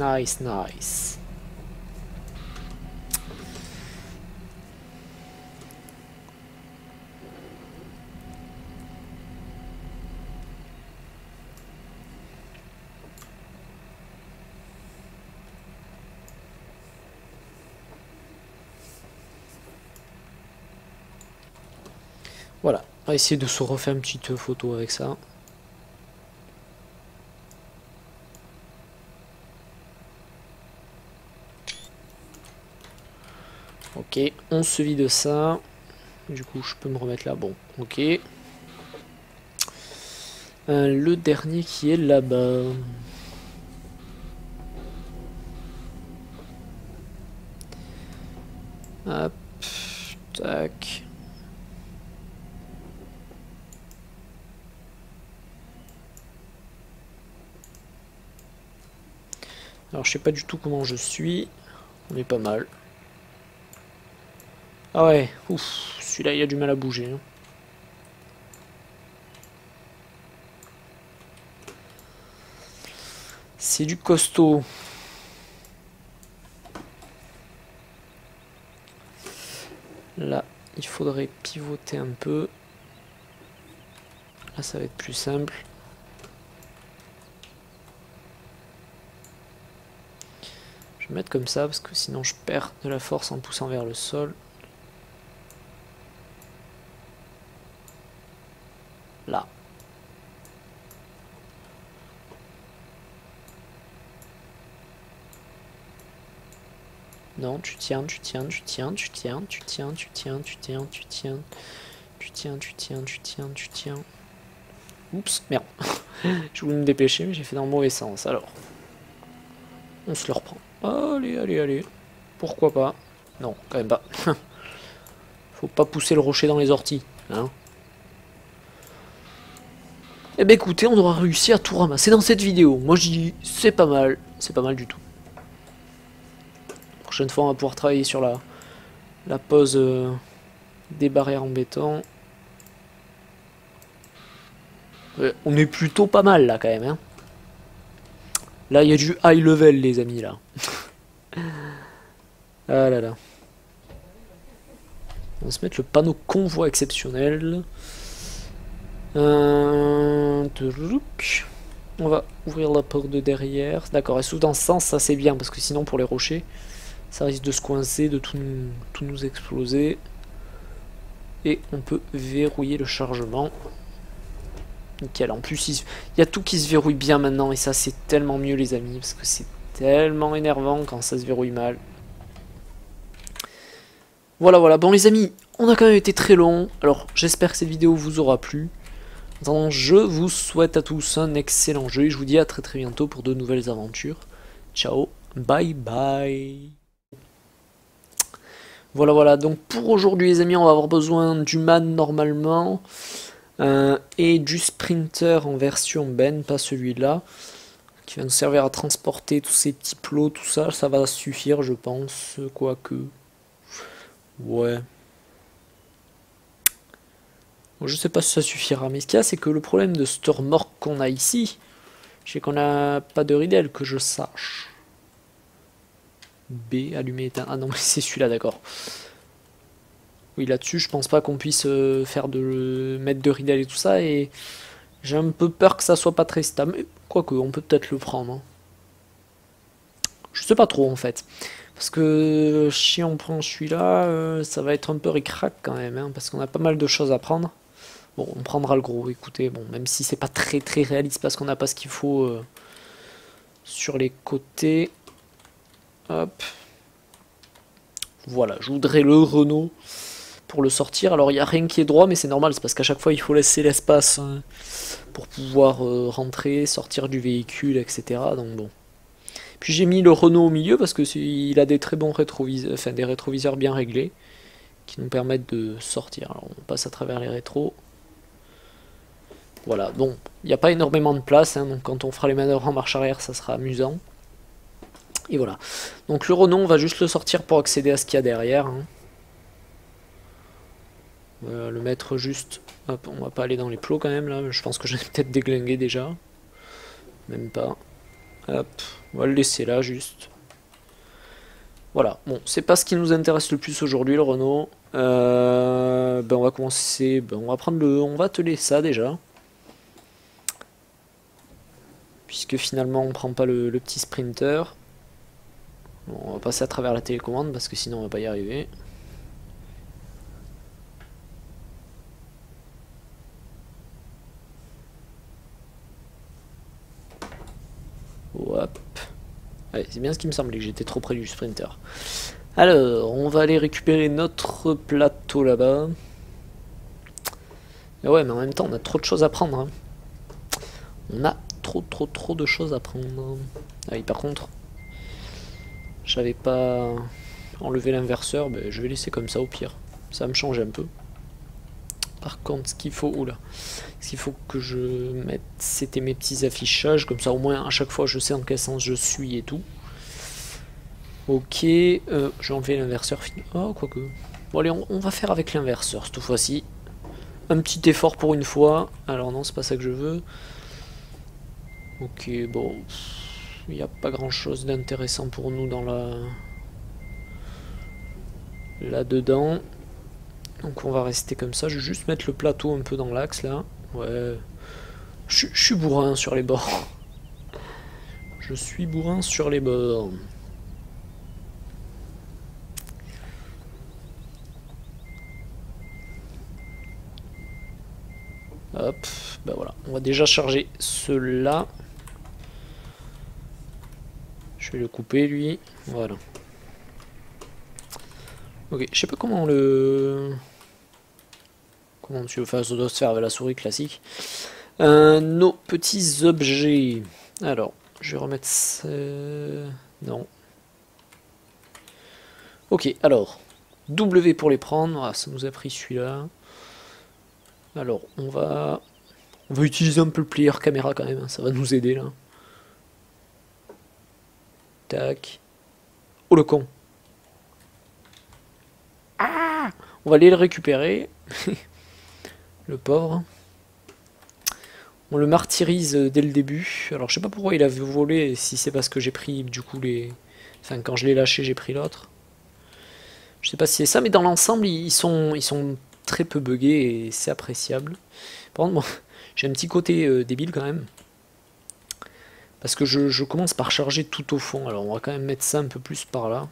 Voilà, on va essayer de se refaire une petite photo avec ça. Ok, on se vide ça. Du coup, je peux me remettre là. Bon, ok. Le dernier qui est là-bas. Hop, tac. Alors, je sais pas du tout comment je suis. On est pas mal. Ah ouais, ouf, celui-là, il a du mal à bouger. Hein. C'est du costaud. Là, il faudrait pivoter un peu. Là, ça va être plus simple. Je vais mettre comme ça parce que sinon je perds de la force en poussant vers le sol. Là. Non, tu tiens. Oups, merde. Je voulais me dépêcher, mais j'ai fait dans le mauvais sens. Alors, on se le reprend. Allez. Pourquoi pas? Non, quand même pas. Faut pas pousser le rocher dans les orties. Hein. Eh ben écoutez, on aura réussi à tout ramasser dans cette vidéo. Moi je dis, c'est pas mal. C'est pas mal du tout. Prochaine fois, on va pouvoir travailler sur la pose des barrières en béton. On est plutôt pas mal là quand même. Hein. Là, il y a du high level, les amis, là. Ah là là. On va se mettre le panneau convoi exceptionnel. On va ouvrir la porte de derrière. D'accord, elle s'ouvre dans ce sens, ça c'est bien, parce que sinon pour les rochers, ça risque de se coincer, de tout nous exploser. Et on peut verrouiller le chargement. Nickel, en plus il y a tout qui se verrouille bien maintenant, et ça c'est tellement mieux les amis, parce que c'est tellement énervant quand ça se verrouille mal. Voilà, bon les amis, on a quand même été très long, alors j'espère que cette vidéo vous aura plu. En attendant, je vous souhaite à tous un excellent jeu, et je vous dis à très bientôt pour de nouvelles aventures. Ciao, bye bye. Voilà, donc pour aujourd'hui les amis, on va avoir besoin du man normalement, et du sprinter en version ben, pas celui-là, qui va nous servir à transporter tous ces petits plots, tout ça, ça va suffire je pense, quoique... Ouais. Bon, je sais pas si ça suffira, mais ce qu'il y a, c'est que le problème de cette remorque qu'on a ici, c'est qu'on n'a pas de riddle que je sache. B, allumé, éteint. Ah non, c'est celui-là, d'accord. Oui, là-dessus, je pense pas qu'on puisse faire mettre de riddle et tout ça, et j'ai un peu peur que ça soit pas très stable. Mais quoique, on peut peut-être le prendre. Hein. Je sais pas trop en fait. Parce que si on prend celui-là, ça va être un peu ric-rac quand même, hein, parce qu'on a pas mal de choses à prendre. Bon, on prendra le gros, écoutez, bon, même si c'est pas très réaliste parce qu'on n'a pas ce qu'il faut sur les côtés. Hop. Voilà, je voudrais le Renault pour le sortir. Alors il n'y a rien qui est droit, mais c'est normal, c'est parce qu'à chaque fois il faut laisser l'espace pour pouvoir rentrer, sortir du véhicule, etc. Donc bon. Puis j'ai mis le Renault au milieu parce que il a des très bons rétroviseurs, enfin des rétroviseurs bien réglés qui nous permettent de sortir. Alors on passe à travers les rétros. Voilà, bon, il n'y a pas énormément de place, hein, donc quand on fera les manœuvres en marche arrière, ça sera amusant. Et voilà. Donc le Renault, on va juste le sortir pour accéder à ce qu'il y a derrière. Hein. On va le mettre juste... Hop, on va pas aller dans les plots quand même, là. Je pense que je vais peut-être déglinguer déjà. Même pas. Hop, on va le laisser là, juste. Voilà, bon, c'est pas ce qui nous intéresse le plus aujourd'hui, le Renault. Ben on va commencer... Ben on va prendre le... On va atteler ça, déjà. Puisque finalement, on prend pas le petit Sprinter. Bon, on va passer à travers la télécommande parce que sinon on va pas y arriver. Hop. Ouais, c'est bien ce qui me semblait que j'étais trop près du Sprinter. Alors, on va aller récupérer notre plateau là-bas. Et ouais, mais en même temps, on a trop de choses à prendre. Hein. On a trop de choses à prendre. Ah oui, par contre, j'avais pas enlevé l'inverseur, ben, je vais laisser comme ça au pire. Ça va me change un peu. Par contre, ce qu'il faut, ce qu'il faut que je mette, c'était mes petits affichages, comme ça au moins à chaque fois je sais en quel sens je suis et tout. Ok, je vais enlever l'inverseur. Oh, quoique. Bon allez, on va faire avec l'inverseur cette fois-ci. Un petit effort pour une fois. Alors non, c'est pas ça que je veux. Ok, bon, il n'y a pas grand-chose d'intéressant pour nous dans là-dedans. Donc on va rester comme ça. Je vais juste mettre le plateau un peu dans l'axe là. Ouais. Je suis bourrin sur les bords. Je suis bourrin sur les bords. Hop, bah voilà. On va déjà charger ceux-là. Je vais le couper lui. Voilà. Ok, je sais pas comment le... Comment tu veux faire, ça doit se faire avec la souris classique. Nos petits objets. Alors, je vais remettre ça... Non. Ok, alors. W pour les prendre. Ah, ça nous a pris celui-là. Alors, on va utiliser un peu le player caméra quand même. Hein, ça va nous aider là. Tac. Oh le con. Ah, on va aller le récupérer. Le pauvre. On le martyrise dès le début. Alors je sais pas pourquoi il avait volé, si c'est parce que j'ai pris du coup les... Enfin quand je l'ai lâché j'ai pris l'autre. Je sais pas si c'est ça, mais dans l'ensemble ils sont très peu buggés et c'est appréciable. Par contre, bon, j'ai un petit côté débile quand même. Parce que je commence par charger tout au fond. Alors on va quand même mettre ça un peu plus par là.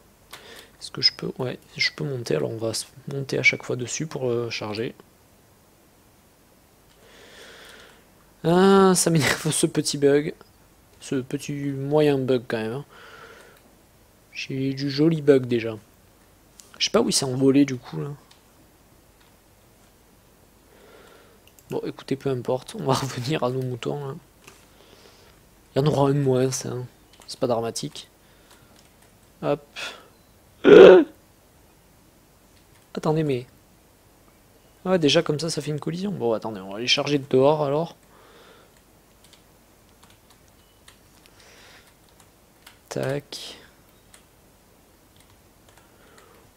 Est-ce que je peux... Ouais, je peux monter. Alors on va monter à chaque fois dessus pour charger. Ah, ça m'énerve ce petit bug. Ce petit moyen bug quand même. Hein. J'ai du joli bug déjà. Je sais pas où il s'est envolé du coup là. Bon écoutez, peu importe. On va revenir à nos moutons là. Il y en aura un de moins, ça. Hein. C'est pas dramatique. Hop. Attendez, mais... Ah, déjà comme ça fait une collision. Bon, attendez, on va les charger de dehors alors. Tac.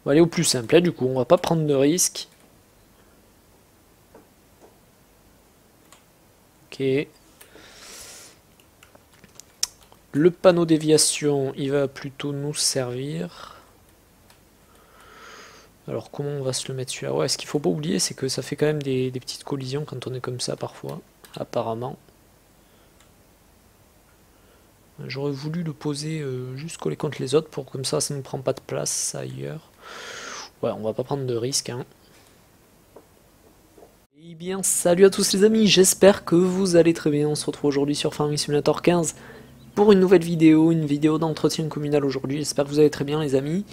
On va aller au plus simple, là, du coup, on va pas prendre de risques. Ok. Le panneau déviation, il va plutôt nous servir. Alors comment on va se le mettre celui-là? Ouais, ce qu'il faut pas oublier, c'est que ça fait quand même des petites collisions quand on est comme ça parfois, apparemment. J'aurais voulu le poser juste collé contre les autres pour comme ça ne prend pas de place ailleurs. Ouais, on va pas prendre de risques. Hein. Eh bien, salut à tous les amis, j'espère que vous allez très bien. On se retrouve aujourd'hui sur Farming Simulator 15 pour une nouvelle vidéo, une vidéo d'entretien communal aujourd'hui. J'espère que vous allez très bien les amis.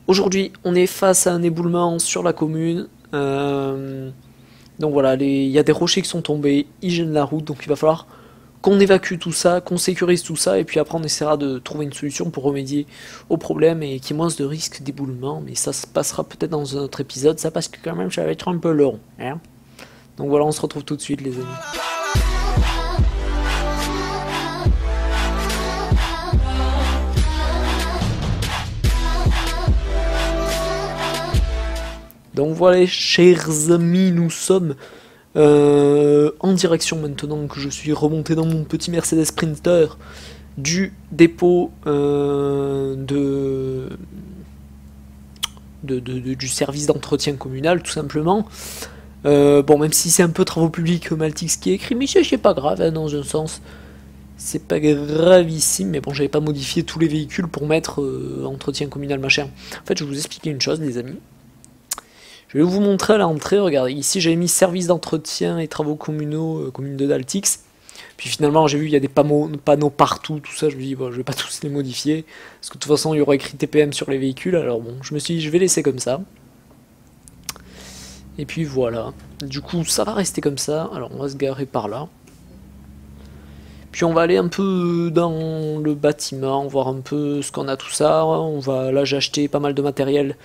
Aujourd'hui, on est face à un éboulement sur la commune. Donc voilà, il y a des rochers qui sont tombés, ils gênent la route, donc il va falloir qu'on évacue tout ça, qu'on sécurise tout ça, et puis après on essaiera de trouver une solution pour remédier au problème et qu'il y ait moins de risque d'éboulement, mais ça se passera peut-être dans un autre épisode, ça parce que quand même ça va être un peu long. Hein, donc voilà, on se retrouve tout de suite les amis. Donc voilà, chers amis, nous sommes en direction maintenant que je suis remonté dans mon petit Mercedes Sprinter du dépôt du service d'entretien communal, tout simplement. Bon, même si c'est un peu travaux publics Maltix qui est écrit, mais c'est pas grave, hein, dans un sens. C'est pas gravissime, mais bon, j'avais pas modifié tous les véhicules pour mettre entretien communal machin. En fait, je vais vous expliquer une chose, les amis. Je vais vous montrer à l'entrée, regardez, ici j'avais mis service d'entretien et travaux communaux, commune de Daltix. Puis finalement j'ai vu il y a des panneaux partout, tout ça, je me dis bon, je vais pas tous les modifier, parce que de toute façon il y aura écrit TPM sur les véhicules, alors bon, je me suis dit je vais laisser comme ça. Et puis voilà, du coup ça va rester comme ça, alors on va se garer par là. Puis on va aller un peu dans le bâtiment, voir un peu ce qu'on a tout ça. Là j'ai acheté pas mal de matériel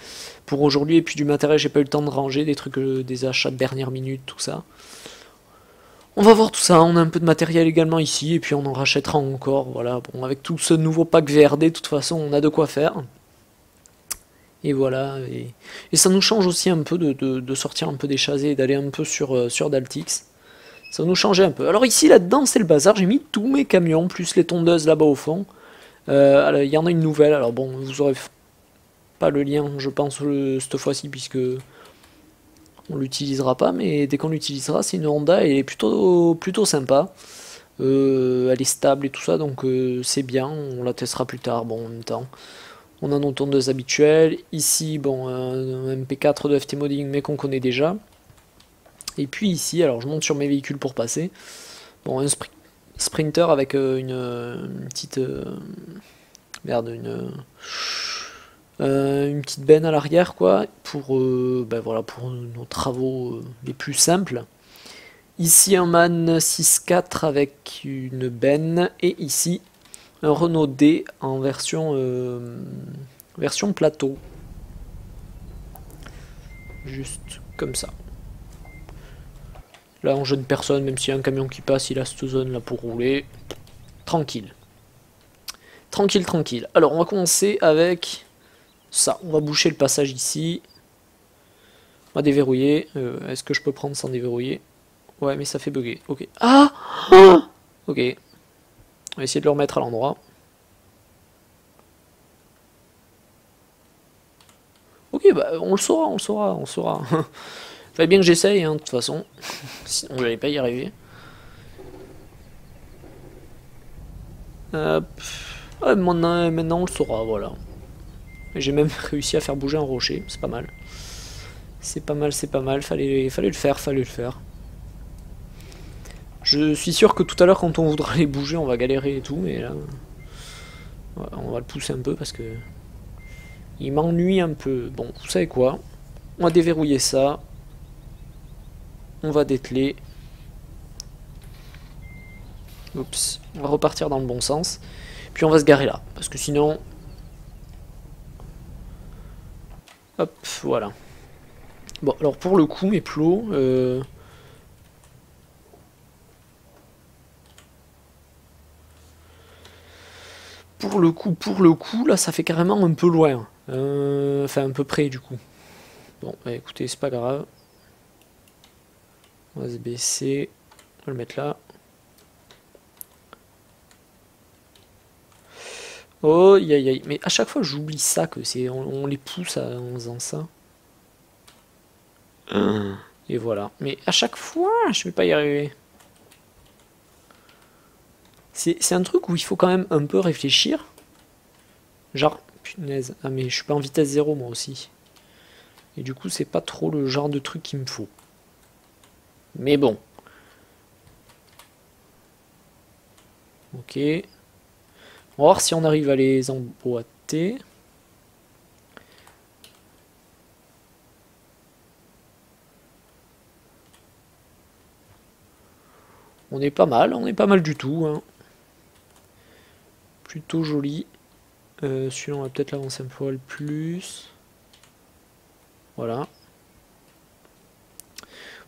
pour aujourd'hui, et puis du matériel j'ai pas eu le temps de ranger, des trucs, des achats de dernière minute, tout ça. On va voir tout ça, on a un peu de matériel également ici, et puis on en rachètera encore, voilà. Bon, avec tout ce nouveau pack VRD, de toute façon on a de quoi faire. Et voilà, et ça nous change aussi un peu de sortir un peu des chasés et d'aller un peu sur Daltix. Ça va nous changer un peu. Alors ici, là-dedans, c'est le bazar. J'ai mis tous mes camions, plus les tondeuses là-bas au fond. Alors, il y en a une nouvelle. Alors bon, vous aurez pas le lien, je pense, cette fois-ci, puisque on l'utilisera pas. Mais dès qu'on l'utilisera, c'est une Honda. Elle est plutôt sympa. Elle est stable et tout ça, donc c'est bien. On la testera plus tard. Bon, en même temps, on a nos tondeuses habituelles. Ici, bon, un MP4 de FT Modding, mais qu'on connaît déjà. Et puis ici, alors je monte sur mes véhicules pour passer. Bon, un Sprinter avec une petite... merde, une petite benne à l'arrière, quoi, pour, ben voilà, pour nos travaux les plus simples. Ici, un MAN 6.4 avec une benne. Et ici, un Renault D en version plateau. Juste comme ça. Là on gêne personne, même s'il y a un camion qui passe, il a cette zone là pour rouler. Tranquille. Tranquille, tranquille. Alors on va commencer avec ça. On va boucher le passage ici. On va déverrouiller. Est-ce que je peux prendre sans déverrouiller? Ouais, mais ça fait bugger. Ok. Ah, ok. On va essayer de le remettre à l'endroit. Ok, bah on le saura, on le saura, on le saura. Fallait bien que j'essaye, hein, de toute façon. Sinon, j'allais pas y arriver. Ouais, maintenant, on le saura, voilà. J'ai même réussi à faire bouger un rocher, c'est pas mal. C'est pas mal, c'est pas mal. Fallait le faire, fallait le faire. Je suis sûr que tout à l'heure, quand on voudra les bouger, on va galérer et tout, mais là... Ouais, on va le pousser un peu parce que... Il m'ennuie un peu. Bon, vous savez quoi? On va déverrouiller ça. On va dételer. Oups. On va repartir dans le bon sens. Puis on va se garer là. Parce que sinon... Hop, voilà. Bon, alors pour le coup, mes plots... Pour le coup, là, ça fait carrément un peu loin. Enfin, un peu près, du coup. Bon, bah, écoutez, c'est pas grave. On va se baisser. On va le mettre là. Oh, aïe aïe aïe. Mais à chaque fois, j'oublie ça, que c'est on les pousse en faisant ça. Et voilà. Mais à chaque fois, je vais pas y arriver. C'est un truc où il faut quand même un peu réfléchir. Genre, punaise. Ah, mais je suis pas en vitesse 0 moi aussi. Et du coup, c'est pas trop le genre de truc qu'il me faut. Mais bon. Ok. On va voir si on arrive à les emboîter. On est pas mal du tout. Hein. Plutôt joli. Celui-là, on va peut-être l'avancer un poil plus. Voilà.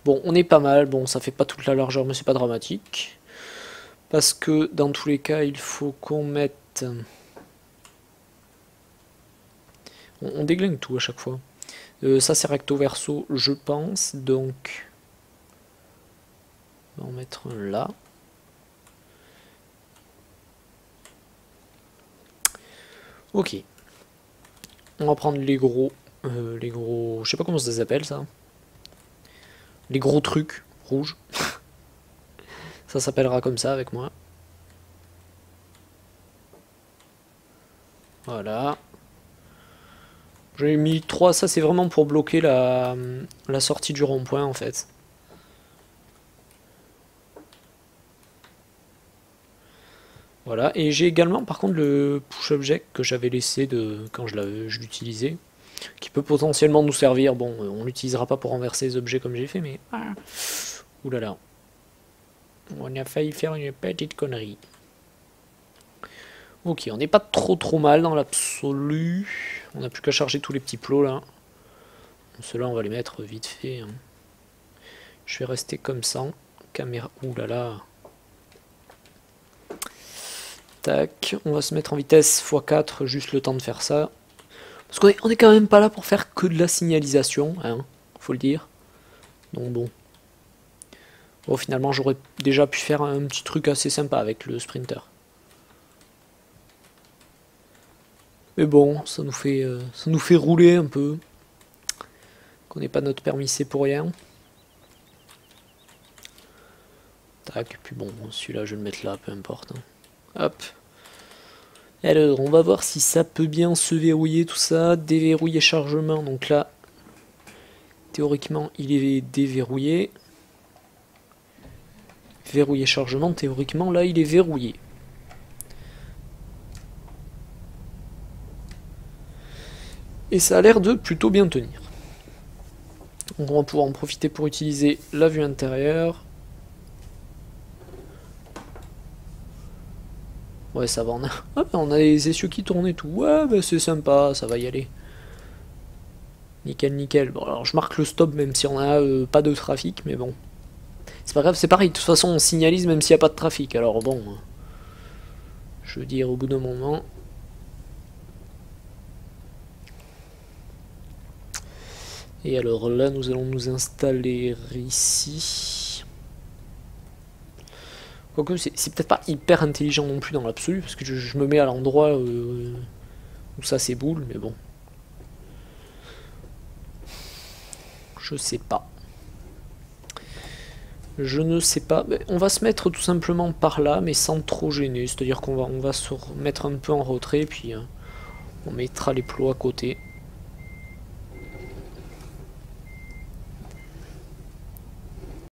Bon, on est pas mal. Bon, ça fait pas toute la largeur, mais c'est pas dramatique. Parce que dans tous les cas, il faut qu'on mette... On déglingue tout à chaque fois. Ça, c'est recto verso, je pense. Donc, on va en mettre un là. Ok. On va prendre les gros... je sais pas comment ça s'appelle, ça. Les gros trucs rouges. Ça s'appellera comme ça avec moi. Voilà. J'ai mis 3, ça c'est vraiment pour bloquer la sortie du rond-point en fait. Voilà, et j'ai également par contre le push object que j'avais laissé quand je l'utilisais, qui peut potentiellement nous servir. Bon, on l'utilisera pas pour renverser les objets comme j'ai fait, mais... Oulala. On a failli faire une petite connerie. Ok, on n'est pas trop mal dans l'absolu. On n'a plus qu'à charger tous les petits plots là. Ceux-là, on va les mettre vite fait. Hein. Je vais rester comme ça. Caméra. Oulala. Tac. On va se mettre en vitesse x4, juste le temps de faire ça. Parce qu'on est quand même pas là pour faire que de la signalisation, hein, faut le dire. Donc bon. Bon, finalement, j'aurais déjà pu faire un petit truc assez sympa avec le sprinter. Mais bon, ça nous fait rouler un peu. Qu'on n'ait pas notre permis C pour rien. Tac, puis bon, celui-là je vais le mettre là, peu importe. Hein. Hop. Alors, on va voir si ça peut bien se verrouiller tout ça. Déverrouiller chargement, donc là, théoriquement, il est déverrouillé. Verrouiller chargement, théoriquement, là, il est verrouillé. Et ça a l'air de plutôt bien tenir. Donc on va pouvoir en profiter pour utiliser la vue intérieure. Ouais, ça va, on a les essieux qui tournent et tout. Ouais, bah c'est sympa, ça va y aller. Nickel, nickel. Bon, alors je marque le stop même si on a pas de trafic, mais bon. C'est pas grave, c'est pareil, de toute façon on signalise même s'il n'y a pas de trafic. Alors bon, je veux dire, au bout d'un moment... Et alors là, nous allons nous installer ici. Quoique, c'est peut-être pas hyper intelligent non plus dans l'absolu, parce que je me mets à l'endroit où ça s'éboule, mais bon. Je sais pas. Je ne sais pas. On va se mettre tout simplement par là, mais sans trop gêner. C'est-à-dire qu'on va se mettre un peu en retrait, puis on mettra les plots à côté.